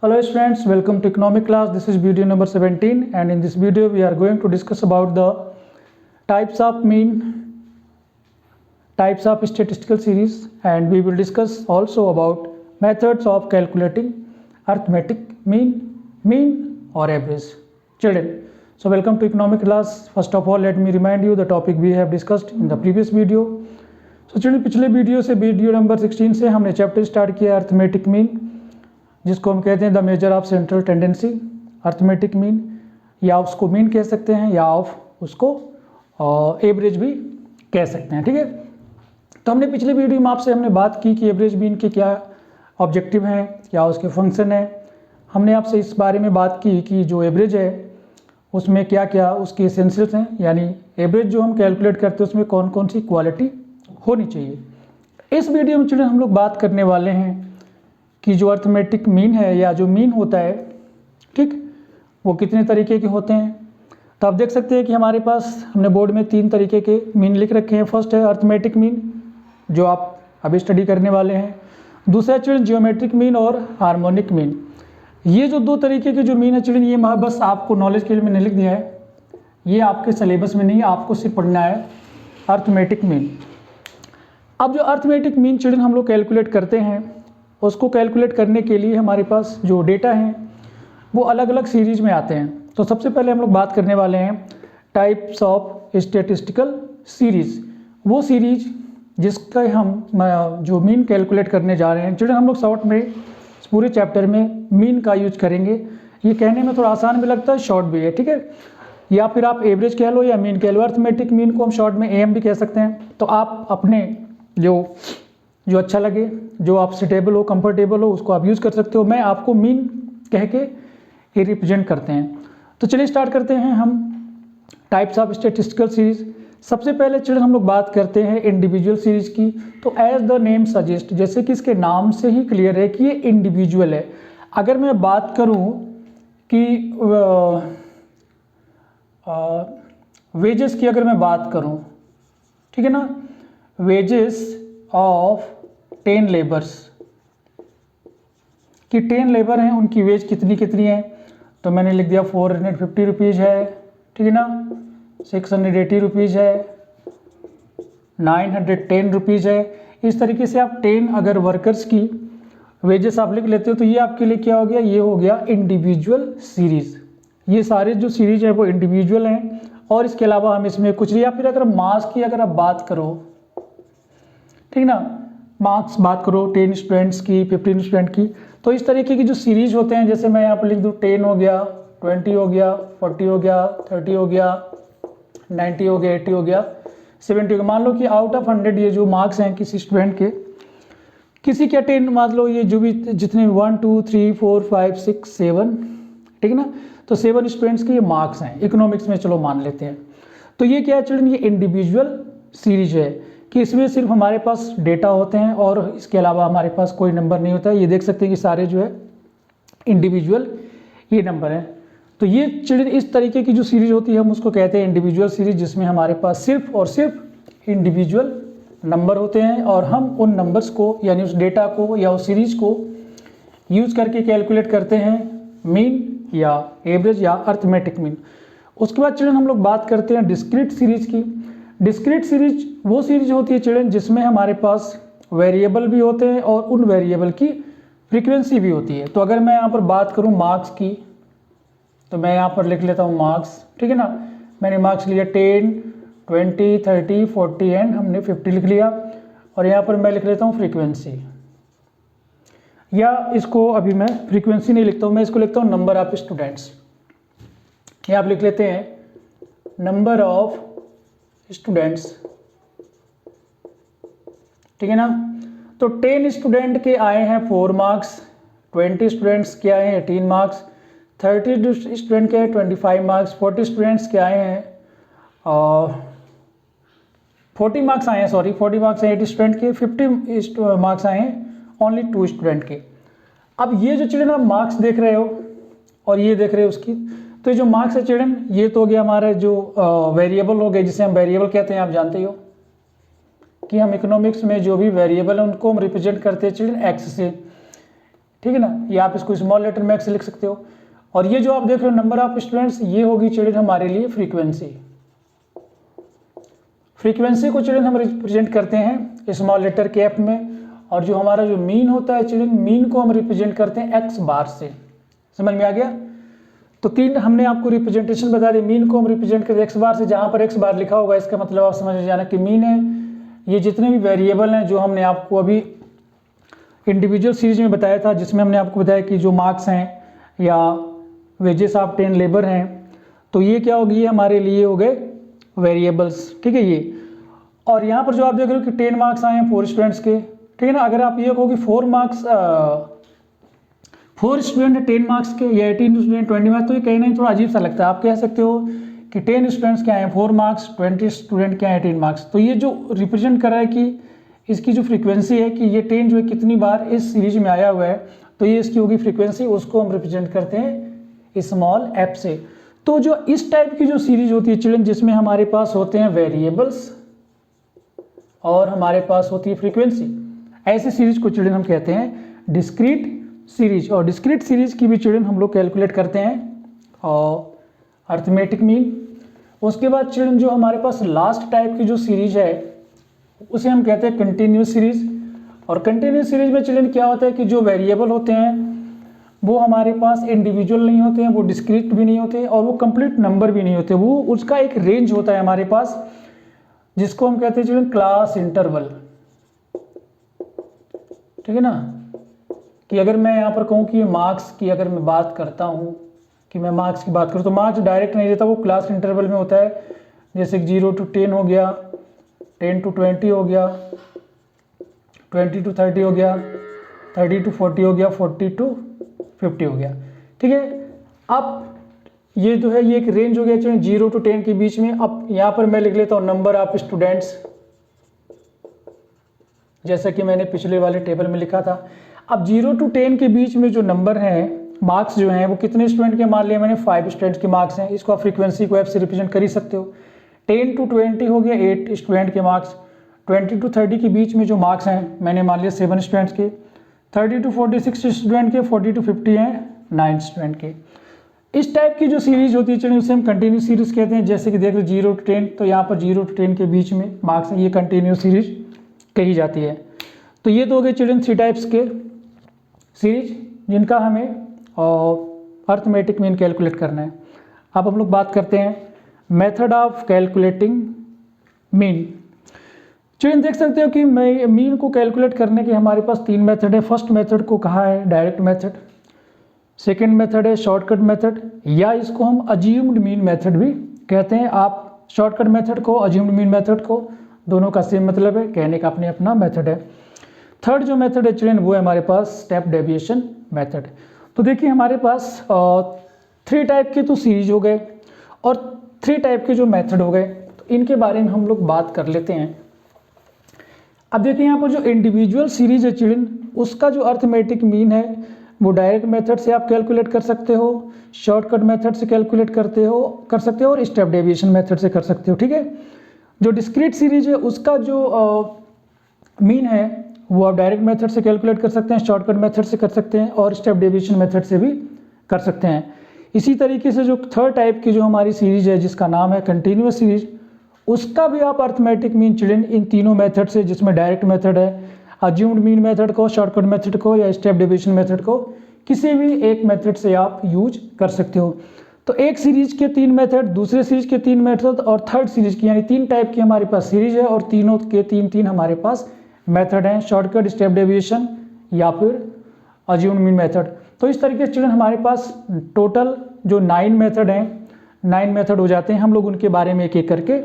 Hello students, welcome to economic class. This is video number 17 and in this video we are going to discuss about the types of mean, types of statistical series, and we will discuss also about methods of calculating arithmetic mean or average. Children, so welcome to economic class. First of all, let me remind you the topic we have discussed in the previous video. So children, पिछले video से video number 16 से हमने chapter start किया arithmetic mean, जिसको हम कहते हैं the measure of central tendency, arithmetic mean, या उसको मीन कह सकते हैं या ऑफ उसको एवरेज भी कह सकते हैं। ठीक है, तो हमने पिछले वीडियो में आपसे हमने बात की कि एवरेज मीन के क्या ऑब्जेक्टिव हैं, क्या उसके फंक्शन है। हमने आपसे इस बारे में बात की कि जो एवरेज है उसमें क्या क्या उसके एसेंशियल्स हैं, यानी एवरेज जो हम कैलकुलेट करते हैं उसमें कौन कौन सी क्वालिटी होनी चाहिए। इस वीडियो में चिल्ड्रन हम लोग बात करने वाले हैं कि जो अर्थमेटिक मीन है या जो मीन होता है, ठीक, वो कितने तरीके के होते हैं। तो आप देख सकते हैं कि हमारे पास हमने बोर्ड में 3 तरीके के मीन लिख रखे हैं। फर्स्ट है अर्थमेटिक मीन, जो आप अभी स्टडी करने वाले हैं। दूसरा है चिल्ड्रन जियोमेट्रिक मीन और हार्मोनिक मीन। ये जो 2 तरीके के जो मीन है चिल्ड्रन, ये बस आपको नॉलेज के लिए मैंने लिख दिया है, ये आपके सिलेबस में नहीं है, आपको सिर्फ पढ़ना है अर्थमेटिक मीन। अब जो अर्थमेटिक मीन चिल्ड्रन हम लोग कैलकुलेट करते हैं, उसको कैलकुलेट करने के लिए हमारे पास जो डेटा हैं वो अलग अलग सीरीज में आते हैं। तो सबसे पहले हम लोग बात करने वाले हैं टाइप्स ऑफ स्टैटिस्टिकल सीरीज, वो सीरीज जिसका हम जो मीन कैलकुलेट करने जा रहे हैं। चिल्ड्रन हम लोग शॉर्ट में इस पूरे चैप्टर में मीन का यूज करेंगे। ये कहने में थोड़ा आसान भी लगता है, शॉर्ट भी है, ठीक है, या फिर आप एवरेज कह लो या मीन कह लो। अर्थमेटिक मीन को हम शॉर्ट में एम भी कह सकते हैं। तो आप अपने जो अच्छा लगे, जो आप सुटेबल हो, कंफर्टेबल हो, उसको आप यूज़ कर सकते हो। मैं आपको मीन कह के ये रिप्रेजेंट करते हैं। तो चलिए स्टार्ट करते हैं हम टाइप्स ऑफ स्टैटिस्टिकल सीरीज। सबसे पहले चिल्ड्रन हम लोग बात करते हैं इंडिविजुअल सीरीज की। तो एज द नेम सजेस्ट, जैसे कि इसके नाम से ही क्लियर है कि ये इंडिविजुअल है। अगर मैं बात करूं कि वेजेस की, अगर मैं बात करूं, ठीक है ना, वेजेस ऑफ 10 लेबर्स कि 10 लेबर हैं, उनकी वेज कितनी है। तो मैंने लिख दिया 450 रुपीज़ है, ठीक है ना, 680 रुपीज़ है, 910 रुपीज़ है। इस तरीके से आप 10 अगर वर्कर्स की वेजेस आप लिख लेते हो तो ये आपके लिए क्या हो गया, ये हो गया इंडिविजुअल सीरीज़। ये सारे जो सीरीज है वो इंडिविजुअल हैं। और इसके अलावा हम इसमें कुछ, या फिर अगर मास की अगर आप बात करो, ठीक ना, मार्क्स बात करो 10 स्टूडेंट्स की, 15 स्टूडेंट की, तो इस तरीके की जो सीरीज होते हैं, जैसे मैं यहाँ पर लिख दूँ 10 हो गया, 20 हो गया, 40 हो गया, 30 हो गया, 90 हो गया, 80 हो गया, 70 हो गया। मान लो कि आउट ऑफ 100 ये जो मार्क्स हैं किसी स्टूडेंट के, किसी के 10, मान लो ये जो भी जितने 1 2 3 4 5 6 7, ठीक है ना, तो 7 स्टूडेंट्स के ये मार्क्स हैं इकोनॉमिक्स में, चलो मान लेते हैं। तो ये क्या है चिल्ड्रन, ये इंडिविजुअल सीरीज है कि इसमें सिर्फ हमारे पास डेटा होते हैं और इसके अलावा हमारे पास कोई नंबर नहीं होता है। ये देख सकते हैं कि सारे जो है इंडिविजुअल ये नंबर हैं। तो ये चिल्ड्रन इस तरीके की जो सीरीज होती है हम उसको कहते हैं इंडिविजुअल सीरीज, जिसमें हमारे पास सिर्फ और सिर्फ इंडिविजुअल नंबर होते हैं और हम उन नंबर्स को, यानी उस डेटा को या उस सीरीज को यूज करके कैलकुलेट करते हैं मीन या एवरेज या अर्थमेटिक मीन। उसके बाद चिल्ड्रन हम लोग बात करते हैं डिस्क्रीट सीरीज की। डिस्क्रीट सीरीज वो सीरीज होती है चिल्ड्रन जिसमें हमारे पास वेरिएबल भी होते हैं और उन वेरिएबल की फ्रीक्वेंसी भी होती है। तो अगर मैं यहाँ पर बात करूँ मार्क्स की, तो मैं यहाँ पर लिख लेता हूँ मार्क्स, ठीक है ना, मैंने मार्क्स लिया 10 20 30 40 एंड हमने 50 लिख लिया। और यहाँ पर मैं लिख लेता हूँ फ्रीक्वेंसी, या इसको अभी मैं फ्रीक्वेंसी नहीं लिखता हूँ, मैं इसको लिखता हूँ नंबर ऑफ स्टूडेंट्स। या आप लिख लेते हैं नंबर ऑफ स्टूडेंट्स, ठीक है ना। तो 10 स्टूडेंट के आए हैं 4 मार्क्स, 20 स्टूडेंट्स के आए हैं 18 मार्क्स, 30 स्टूडेंट के 25 मार्क्स, 40 स्टूडेंट्स के आए हैं 40 मार्क्स आए हैं, सॉरी 40 मार्क्स हैं 80 स्टूडेंट के, 50 मार्क्स आए हैं ओनली 2 स्टूडेंट के। अब ये जो चिल्ड्रन आप मार्क्स देख रहे हो और ये देख रहे हो उसकी, तो ये जो मार्क्स है चिल्ड्रन, ये तो हो गया हमारा जो वेरिएबल हो गए, जिसे हम वेरिएबल कहते हैं। आप जानते हो कि हम इकोनॉमिक्स में जो भी वेरिएबल है उनको हम रिप्रेजेंट करते हैं चिल्ड्रन एक्स से। ठीक है ना, या आप इसको स्मॉल लेटर में एक्स लिख सकते हो। और ये जो आप देख रहे हो नंबर ऑफ स्टूडेंट्स, ये होगी चिल्ड्रन हमारे लिए फ्रीक्वेंसी। फ्रीक्वेंसी को चिल्ड्रन हम रिप्रेजेंट करते हैं स्मॉल लेटर के एफ में, और जो हमारा जो मीन होता है चिल्ड्रन, मीन को हम रिप्रेजेंट करते हैं एक्स बार से। समझ में आ गया? तो तीन हमने आपको रिप्रेजेंटेशन बता दी। मीन को हम रिप्रेजेंट करते हैं एक्स बार से, जहाँ पर एक्स बार लिखा होगा इसका मतलब आप समझ जाना कि मीन है। ये जितने भी वेरिएबल हैं जो हमने आपको अभी इंडिविजुअल सीरीज में बताया था, जिसमें हमने आपको बताया कि जो मार्क्स हैं या वेजेस ऑफ 10 लेबर हैं, तो ये क्या होगी, ये हमारे लिए हो गए वेरिएबल्स। ठीक है ये, और यहाँ पर जो आप देख रहे हो कि 10 मार्क्स आए हैं 4 स्टूडेंट्स के। ठीक है ना, अगर आप ये कहो कि 4 स्टूडेंट है 10 मार्क्स के या 18 स्टूडेंट 20 मार्क्स, तो ये कहना ही थोड़ा अजीब सा लगता है। आप कह सकते हो कि 10 स्टूडेंट्स के आए हैं 4 मार्क्स, 20 स्टूडेंट के आए 18 मार्क्स। तो ये जो रिप्रेजेंट कर रहा है कि इसकी जो फ्रीक्वेंसी है कि ये 10 जो है कितनी बार इस सीरीज में आया हुआ है, तो ये इसकी होगी फ्रीक्वेंसी, उसको हम रिप्रेजेंट करते हैं स्मॉल एफ से। तो जो इस टाइप की जो सीरीज होती है चिल्ड्रन, जिसमें हमारे पास होते हैं वेरिएबल्स और हमारे पास होती है फ्रीक्वेंसी, ऐसी सीरीज को चिल्ड्रन हम कहते हैं डिस्क्रीट सीरीज। और डिस्क्रीट सीरीज की भी चिल्ड्रन हम लोग कैलकुलेट करते हैं और अर्थमेटिक मीन। उसके बाद चिल्ड्रन जो हमारे पास लास्ट टाइप की जो सीरीज है उसे हम कहते हैं कंटिन्यूस सीरीज। और कंटिन्यूस सीरीज में चिल्ड्रन क्या होता है कि जो वेरिएबल होते हैं वो हमारे पास इंडिविजुअल नहीं होते हैं, वो डिस्क्रीट भी नहीं होते और वो कंप्लीट नंबर भी नहीं होते, वो उसका एक रेंज होता है हमारे पास, जिसको हम कहते हैं चिल्ड्रन क्लास इंटरवल। ठीक है ना, कि अगर मैं यहाँ पर कहूँ कि मार्क्स की अगर मैं बात करता हूँ, कि मैं मार्क्स की बात करूँ, तो मार्क्स डायरेक्ट नहीं देता, वो क्लास इंटरवल में होता है। जैसे 0 to 10 हो गया, 10 to 20 हो गया, 20 to 30 हो गया, 30 to 40 हो गया, 40 to 50 हो गया। ठीक है, अब ये जो है ये एक रेंज हो गया 0 to 10 के बीच में। अब यहाँ पर मैं लिख लेता हूँ नंबर ऑफ स्टूडेंट्स, जैसा कि मैंने पिछले वाले टेबल में लिखा था। अब 0 to 10 के बीच में जो नंबर हैं, मार्क्स जो हैं, वो कितने स्टूडेंट के मान लिए मैंने, 5 स्टूडेंट्स के मार्क्स हैं। इसको आप फ्रीक्वेंसी को एफ से रिप्रेजेंट कर ही सकते हो। 10 to 20 हो गया 8 स्टूडेंट के मार्क्स। 20 to 30 के बीच में जो मार्क्स हैं मैंने मान लिया 7 स्टूडेंट्स के। 30 to 40 6 स्टूडेंट के, 40 to 50 हैं 9 स्टूडेंट के। इस टाइप की जो सीरीज होती है चलिए उसे हम कंटिन्यूस सीरीज कहते हैं। जैसे कि देख लो 0 to 10, तो यहाँ पर 0 to 10 के बीच में मार्क्स हैं, ये कंटिन्यूस सीरीज कही जाती है। तो ये तो हो गए चिल्ड्रन 3 टाइप्स के सीरीज जिनका हमें अर्थमेटिक मीन कैलकुलेट करना है। अब हम लोग बात करते हैं method of calculating mean. Children देख सकते हो कि मीन को कैलकुलेट करने के हमारे पास 3 मेथड है। फर्स्ट मेथड को कहा है डायरेक्ट मेथड, सेकेंड मेथड है शॉर्टकट मेथड, या इसको हम अज्यूम्ड मीन मेथड भी कहते हैं। आप शॉर्टकट मेथड को, अज्यूम्ड मीन मेथड को, दोनों का सेम मतलब है, कहने का अपने अपना मेथड है। थर्ड जो मेथड है चिल्ड्रन वो है हमारे पास स्टेप डेविएशन मेथड। तो देखिए हमारे पास 3 टाइप के तो सीरीज हो गए और 3 टाइप के जो मेथड हो गए, तो इनके बारे में हम लोग बात कर लेते हैं। अब देखिए यहाँ पर जो इंडिविजुअल सीरीज है चिल्ड्रन, उसका जो अर्थमेटिक मीन है वो डायरेक्ट मेथड से आप कैलकुलेट कर सकते हो, शॉर्टकट मेथड से कैलकुलेट कर सकते हो और स्टेप डेविएशन मेथड से कर सकते हो। ठीक है, जो डिस्क्रीट सीरीज है उसका जो मीन है वो आप डायरेक्ट मेथड से कैलकुलेट कर सकते हैं, शॉर्टकट मेथड से कर सकते हैं और स्टेप डेविएशन मेथड से भी कर सकते हैं। इसी तरीके से जो थर्ड टाइप की जो हमारी सीरीज है जिसका नाम है कंटिन्यूअस सीरीज, उसका भी आप अर्थमेटिक मीन चिल्ड्रन इन तीनों मेथड से, जिसमें डायरेक्ट मेथड है, अज्यूम्ड मीन मेथड को, शॉर्टकट मेथड को या स्टेप डेविएशन मेथड को, किसी भी एक मेथड से आप यूज कर सकते हो। तो एक सीरीज के 3 मेथड, दूसरे सीरीज के 3 मेथड और थर्ड सीरीज की, यानी 3 टाइप की हमारे पास सीरीज है और तीनों के 3 हमारे पास मेथड हैं, शॉर्टकट, स्टेप डेविएशन या फिर अज्यूम्ड मीन मेथड। तो इस तरीके से चिल्ड्रन हमारे पास टोटल जो 9 मेथड हैं, 9 मेथड हो जाते हैं। हम लोग उनके बारे में एक एक करके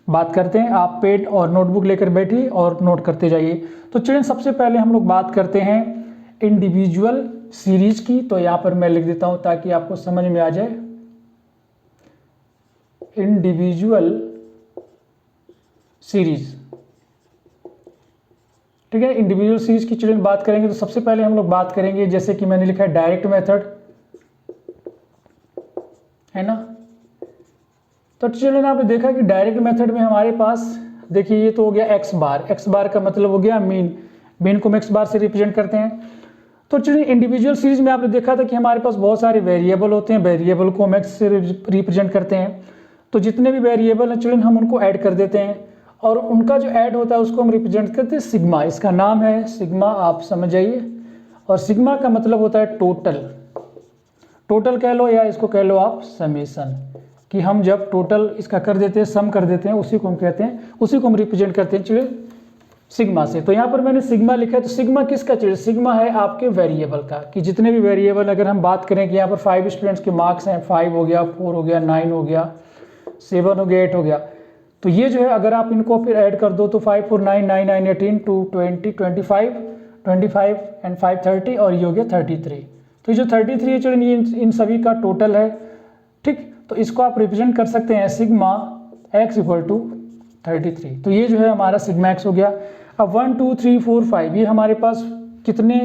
बात करते हैं। आप पेड और नोटबुक लेकर बैठिए और नोट करते जाइए। तो चिल्ड्रन सबसे पहले हम लोग बात करते हैं इंडिविजुअल सीरीज की। तो यहाँ पर मैं लिख देता हूँ ताकि आपको समझ में आ जाए। इंडिविजुअल सीरीज, ठीक है। इंडिविजुअल सीरीज की चिल्ड्रन बात करेंगे तो सबसे पहले हम लोग बात करेंगे, जैसे कि मैंने लिखा है डायरेक्ट मेथड, है ना। तो चिल्ड्रन आपने देखा कि डायरेक्ट मेथड में हमारे पास देखिए ये तो हो गया एक्स बार। एक्स बार का मतलब हो गया मीन, मीन को हम एक्स बार से रिप्रेजेंट करते हैं। तो चलिए इंडिविजुअल सीरीज में आपने देखा था कि हमारे पास बहुत सारे वेरिएबल होते हैं, वेरिएबल को हम एक्स से रिप्रेजेंट करते हैं। तो जितने भी वेरिएबल हैं चिल्ड्रन हम उनको ऐड कर देते हैं और उनका जो ऐड होता है उसको हम रिप्रेजेंट करते हैं सिग्मा। इसका नाम है सिग्मा, आप समझ जाइए। और सिग्मा का मतलब होता है टोटल, टोटल कह लो या इसको कह लो आप समेशन, कि हम जब टोटल इसका कर देते हैं, सम कर देते हैं, उसी को हम कहते हैं, उसी को हम रिप्रेजेंट करते हैं चिल्ड्रन सिग्मा से। तो यहाँ पर मैंने सिग्मा लिखा है, तो सिग्मा किसका चिल्ड्रन? सिग्मा है आपके वेरिएबल का, कि जितने भी वेरिएबल, अगर हम बात करें कि यहाँ पर 5 स्टूडेंट्स के मार्क्स हैं, 5 हो गया, 4 हो गया, 9 हो गया, 7 हो गया, 8 हो गया, तो ये जो है अगर आप इनको फिर ऐड कर दो तो 5 4 9 9 9 18 2 20 25 एंड 5 30 और ये हो गया 33। तो ये जो 33 है चिल्ड्रन ये इन सभी का टोटल है, ठीक। तो इसको आप रिप्रेजेंट कर सकते हैं सिग्मा x इक्वल टू 33। तो ये जो है हमारा सिग्मा x हो गया। अब 1 2 3 4 5 ये हमारे पास कितने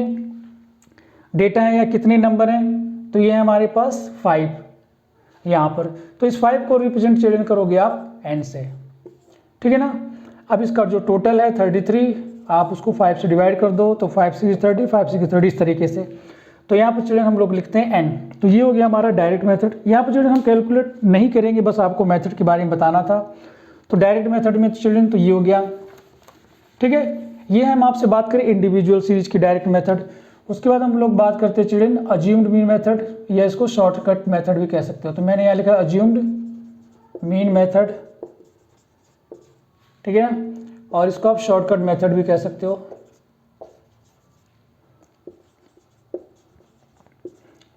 डेटा हैं या कितने नंबर हैं? तो ये है हमारे पास 5 यहाँ पर। तो इस 5 को रिप्रेजेंट चिल्ड्रन करोगे आप n से, ठीक है ना। अब इसका जो टोटल है 33, आप उसको 5 से डिवाइड कर दो तो 5 6 30, 5 6 30 इस तरीके से। तो यहाँ पर चिल्ड्रन हम लोग लिखते हैं n। तो ये हो गया हमारा डायरेक्ट मेथड। यहाँ पर चिल्ड्रन हम कैलकुलेट नहीं करेंगे, बस आपको मेथड के बारे में बताना था। तो डायरेक्ट मेथड में चिल्ड्रन तो ये हो गया, ठीक है। ये हम आपसे बात करें इंडिविजुअल सीरीज की डायरेक्ट मेथड। उसके बाद हम लोग बात करते हैं चिल्ड्रन अज्यूम्ड मीन मेथड, या इसको शॉर्टकट मेथड भी कह सकते हो। तो मैंने यहाँ लिखा अज्यूम्ड मीन मेथड, ठीक है ना, और इसको आप शॉर्टकट मेथड भी कह सकते हो।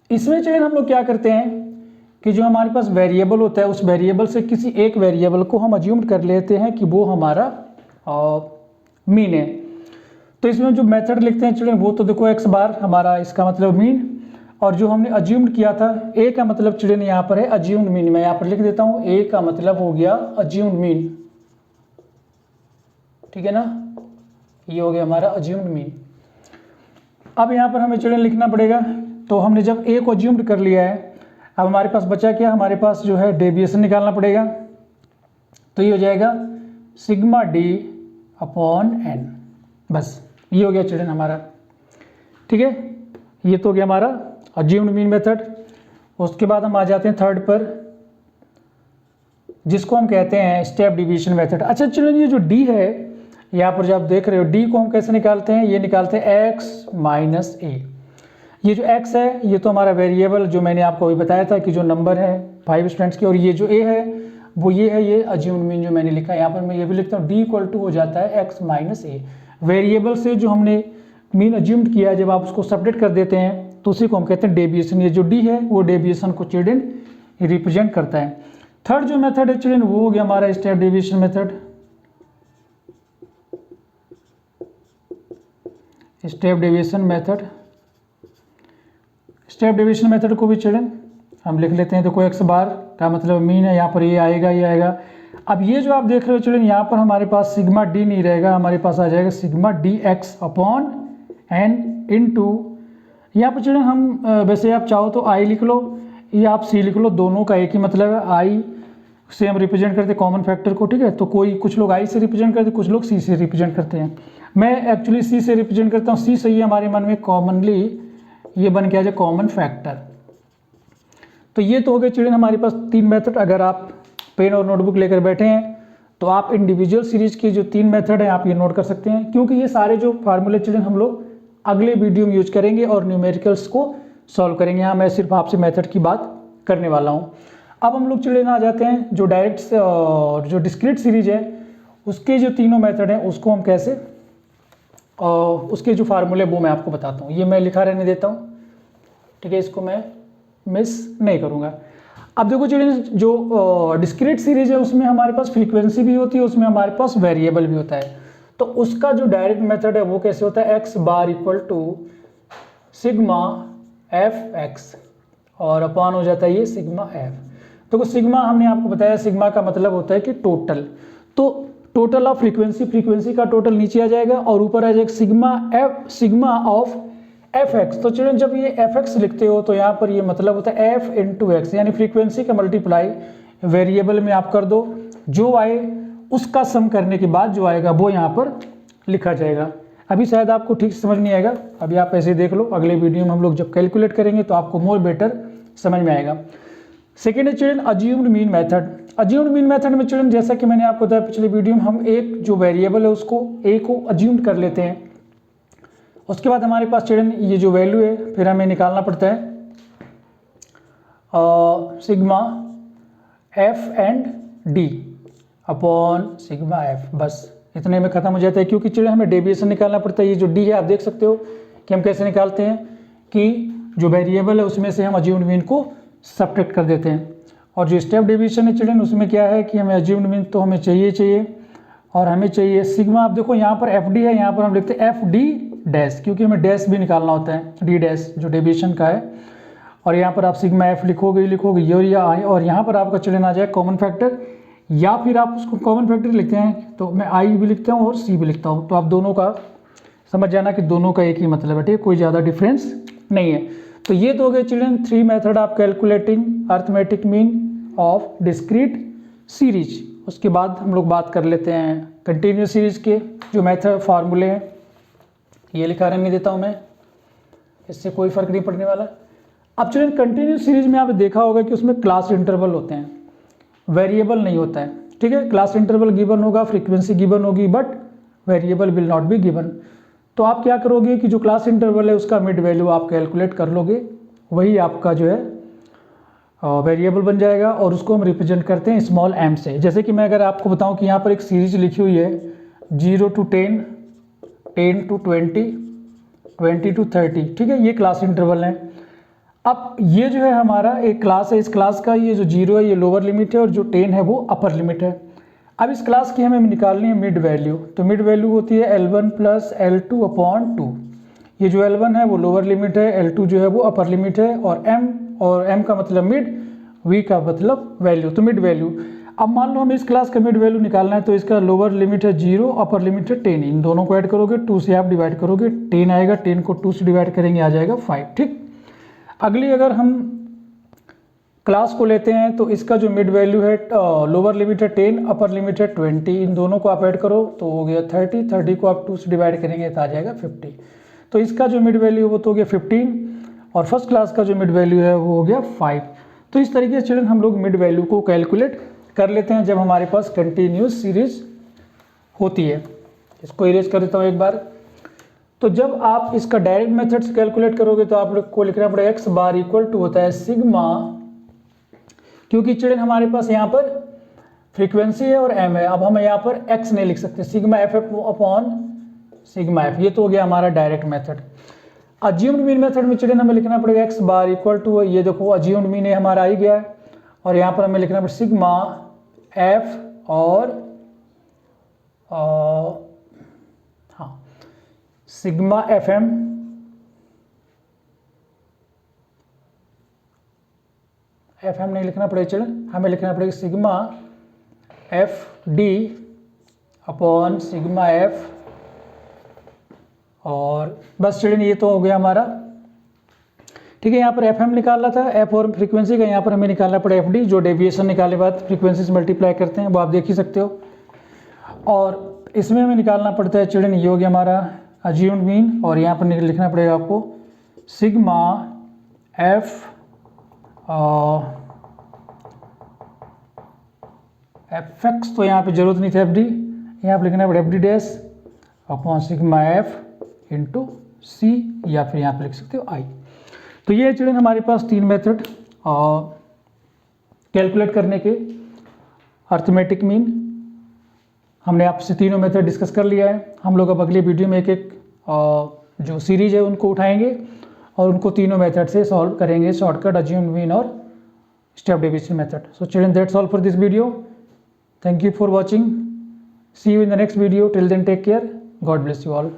इसमें चिल्ड्रन हम लोग क्या करते हैं कि जो हमारे पास वेरिएबल होता है उस वेरिएबल से किसी एक वेरिएबल को हम अज्यूम्ड कर लेते हैं कि वो हमारा मीन है। तो इसमें जो मेथड लिखते हैं चिल्ड्रन वो तो देखो x बार हमारा इसका मतलब मीन, और जो हमने अज्यूम्ड किया था a का मतलब चिल्ड्रन यहाँ पर है अज्यूम्ड मीन। मैं यहाँ पर लिख देता हूँ a का मतलब हो गया अज्यूम्ड मीन, ठीक है ना, ये हो गया हमारा अज्यूम्ड मीन। अब यहाँ पर हमें चिल्ड्रन लिखना पड़ेगा। तो हमने जब a को अज्यूम्ड कर लिया है, अब हमारे पास बचा क्या? हमारे पास जो है डेविएशन निकालना पड़ेगा। तो ये हो जाएगा सिग्मा d अपॉन n, बस ये हो गया चिल्ड्रन हमारा, ठीक है। ये तो हो गया हमारा अज्यूम्ड मीन मेथड। उसके बाद हम आ जाते हैं थर्ड पर, जिसको हम कहते हैं स्टेप डिवीजन मेथड। अच्छा चिल्ड्रन ये जो d है यहाँ पर जो आप देख रहे हो, d को हम कैसे निकालते हैं? ये निकालते हैं x माइनस a। ये जो x है ये तो हमारा वेरिएबल जो मैंने आपको अभी बताया था कि जो नंबर है 5 स्टूडेंट्स की, और ये जो a है वो ये है, ये अज्यूम्ड मीन जो मैंने लिखा है। यहाँ पर मैं ये भी लिखता हूँ d इक्वल टू हो जाता है x माइनस a। वेरिएबल से जो हमने मीन अज्यूम्ड किया है, जब आप उसको सब्ट्रैक्ट कर देते हैं तो उसी को हम कहते हैं डेविएशन। ये जो d है वो डेविएशन को चिल्ड्रन रिप्रेजेंट करता है। थर्ड जो मेथड है चिल्ड्रन वो हो गया हमारा step deviation method. Step deviation method, step deviation method को भी चिल्ड्रन हम लिख लेते हैं। तो कोई x बार का मतलब मीन है, यहाँ पर ये आएगा, ये आएगा। अब ये जो आप देख रहे हो चिल्ड्रन यहाँ पर हमारे पास सिग्मा d नहीं रहेगा, हमारे पास आ जाएगा sigma dx upon n into, यहाँ पर चिल्ड्रन हम वैसे आप चाहो तो i लिख लो या आप c लिख लो, दोनों का एक ही मतलब है। i से हम रिप्रेजेंट करते हैं कॉमन फैक्टर को, ठीक है। तो कुछ लोग i से रिप्रेजेंट करते हैं, कुछ लोग c से रिप्रेजेंट करते हैं। मैं एक्चुअली c से रिप्रेजेंट करता हूँ, c सही है हमारे मन में, कॉमनली ये बन के आ जाए कॉमन फैक्टर। तो ये तो हो गए चिल्ड्रन हमारे पास 3 मेथड। अगर आप पेन और नोटबुक लेकर बैठे हैं तो आप इंडिविजुअल सीरीज की जो 3 मेथड हैं आप ये नोट कर सकते हैं, क्योंकि ये सारे जो फार्मूले चिल्ड्रन हम लोग अगले वीडियो में यूज करेंगे और न्यूमेरिकल्स को सॉल्व करेंगे। यहाँ मैं सिर्फ आपसे मेथड की बात करने वाला हूँ। अब हम लोग चिल्ड्रन आ जाते हैं जो डायरेक्ट जो डिस्क्रीट सीरीज है उसके जो तीनों मेथड हैं उसको हम कैसे उसके जो फार्मूले वो मैं आपको बताता हूँ। ये मैं लिखा रहने देता हूँ, ठीक है, इसको मैं मिस नहीं करूँगा। अब देखो चिल्ड्रन जो डिस्क्रीट सीरीज है उसमें हमारे पास फ्रीक्वेंसी भी होती है, उसमें हमारे पास वेरिएबल भी होता है। तो उसका जो डायरेक्ट मेथड है वो कैसे होता है? x bar equal to sigma fx और अपॉन हो जाता है ये सिग्मा f। तो सिग्मा हमने आपको बताया, सिग्मा का मतलब होता है कि टोटल। तो टोटल ऑफ फ्रीक्वेंसी का टोटल नीचे आ जाएगा और ऊपर आ जाएगा सिग्मा ऑफ fx। तो चिल्ड्रन जब ये fx लिखते हो तो यहाँ पर ये मतलब होता है f इंटू एक्स, यानी फ्रीक्वेंसी का मल्टीप्लाई वेरिएबल में आप कर दो, जो आए उसका सम करने के बाद जो आएगा वो यहाँ पर लिखा जाएगा। अभी शायद आपको ठीक से समझ नहीं आएगा, अभी आप ऐसे देख लो, अगले वीडियो में हम लोग जब कैलकुलेट करेंगे तो आपको मोर बेटर समझ में आएगा। सेकेंड है children assumed mean method. Assumed mean method में चिल्ड्रन जैसा कि मैंने आपको बताया पिछले वीडियो में, हम एक जो वेरिएबल है उसको ए को अज्यूम्ड कर लेते हैं, उसके बाद हमारे पास चिल्ड्रन ये जो वैल्यू है फिर हमें निकालना पड़ता है sigma F and D upon sigma F, बस इतने में ख़त्म हो जाता है। क्योंकि चिल्ड्रन हमें डेविएशन निकालना पड़ता है। ये जो डी है आप देख सकते हो कि हम कैसे निकालते हैं कि जो वेरिएबल है उसमें से हम अज्यूम्ड मीन को सब्ट्रैक्ट कर देते हैं, और जो स्टेप डेविएशन है चिल्ड्रन उसमें क्या है कि हमें अज्यूम्ड मीन तो हमें चाहिए और हमें चाहिए सिग्मा। आप देखो यहाँ पर एफ डी है, यहाँ पर हम लिखते हैं एफ डी डैश, क्योंकि हमें डैश भी निकालना होता है, डी डैश जो डेविएशन का है। और यहाँ पर आप सिग्मा एफ लिखोगे ये और यहाँ पर आपका चिल्ड्रन आ जाए कॉमन फैक्टर, या फिर आप उसको कॉमन फैक्टर लिखते हैं तो मैं आई भी लिखता हूँ और सी भी लिखता हूँ, तो आप दोनों का समझ जाना कि दोनों का एक ही मतलब है, ठीक है, कोई ज़्यादा डिफरेंस नहीं है। तो ये तो हो गए children 3 method of calculating arithmetic mean of discrete series. उसके बाद हम लोग बात कर लेते हैं कंटिन्यूस सीरीज के जो मेथड फार्मूले हैं, ये लिखा रहने देता हूँ मैं, इससे कोई फर्क नहीं पड़ने वाला। अब चिल्ड्रन कंटिन्यूस सीरीज में आपने देखा होगा कि उसमें क्लास इंटरवल होते हैं, वेरिएबल नहीं होता है, ठीक है। क्लास इंटरवल गिवन होगा, फ्रीक्वेंसी गिवन होगी, but variable will not be given. तो आप क्या करोगे कि जो क्लास इंटरवल है उसका मिड वैल्यू आप कैलकुलेट कर लोगे, वही आपका जो है वेरिएबल बन जाएगा, और उसको हम रिप्रेजेंट करते हैं स्मॉल एम से। जैसे कि मैं अगर आपको बताऊं कि यहाँ पर एक सीरीज लिखी हुई है 0 to 10, 10 to 20, 20 to 30, ठीक है, ये क्लास इंटरवल है। अब ये जो है हमारा एक क्लास है, इस क्लास का ये जो 0 है ये लोअर लिमिट है और जो 10 है वो अपर लिमिट है। अब इस क्लास की हमें निकालनी है मिड वैल्यू, तो मिड वैल्यू होती है L1 प्लस L2 अपॉन 2। ये जो L1 है वो लोअर लिमिट है, L2 जो है वो अपर लिमिट है, और M का मतलब मिड, V का मतलब वैल्यू, तो मिड वैल्यू। अब मान लो हमें इस क्लास का मिड वैल्यू निकालना है, तो इसका लोअर लिमिट है 0, अपर लिमिट है 10, इन दोनों को ऐड करोगे 2 से आप डिवाइड करोगे, 10 आएगा, 10 को 2 से डिवाइड करेंगे आ जाएगा 5, ठीक। अगली अगर हम क्लास को लेते हैं तो इसका जो मिड वैल्यू है लोअर लिमिट है 10, अपर लिमिट है 20, इन दोनों को आप ऐड करो तो हो गया 30, 30 को आप 2 से डिवाइड करेंगे तो आ जाएगा 50। तो इसका जो मिड वैल्यू वो तो हो गया 15, और फर्स्ट क्लास का जो मिड वैल्यू है वो हो गया 5। तो इस तरीके से चिल्ड्रन हम लोग मिड वैल्यू को कैलकुलेट कर लेते हैं जब हमारे पास कंटिन्यूस सीरीज होती है। इसको इरेज कर देता हूँ एक बार। तो जब आप इसका डायरेक्ट मेथड से कैलकुलेट करोगे तो आप लोग को लिखना पड़ेगा एक्स बार इक्वल टू होता है सिग्मा, क्योंकि चिल्ड्रन हमारे पास यहाँ पर फ्रीक्वेंसी है और एम है, अब हम यहाँ पर एक्स नहीं लिख सकते, sigma F upon sigma F, ये तो हो गया हमारा direct method. Assumed mean method में चिल्ड्रन हमें लिखना पड़ेगा एक्स बार इक्वल टू, ये देखो अज्यूम्ड मीन है हमारा आ ही गया है, और यहाँ पर हमें लिखना पड़ेगा सिग्मा एफ और सिग्मा एफ एम नहीं लिखना पड़ेगा चिल्ड्रन, हमें लिखना पड़ेगा sigma F D upon sigma F, और बस चिल्ड्रन ये तो हो गया हमारा, ठीक है। यहाँ पर एफ एम निकालना था, एफ और फ्रीक्वेंसी का, यहाँ पर हमें निकालना पड़ा एफ डी, जो डेविएशन निकाले बाद फ्रीक्वेंसी से मल्टीप्लाई करते हैं वो आप देख ही सकते हो, और इसमें हमें निकालना पड़ता है चिल्ड्रन ये हो गया हमारा अज्यूम्ड मीन, और यहाँ पर लिखना पड़ेगा आपको सिग्मा एफ एफ एक्स, तो यहाँ पे जरूरत नहीं थी एफ डी, यहाँ पर लिखना पड़ेगा F D dash upon sigma F into C, या फिर यहाँ पे लिख सकते हो आई। तो ये चिल्ड्रन हमारे पास 3 मेथड कैलकुलेट करने के अर्थमेटिक मीन, हमने आपसे तीनों मेथड डिस्कस कर लिया है। हम लोग अब अगले वीडियो में एक एक जो सीरीज है उनको उठाएंगे और उनको तीनों मेथड से सॉल्व करेंगे, शॉर्टकट, अज्यूम्ड मीन और step deviation method. So children that's all for this video, thank you for watching, see you in the next video, till then take care, God bless you all.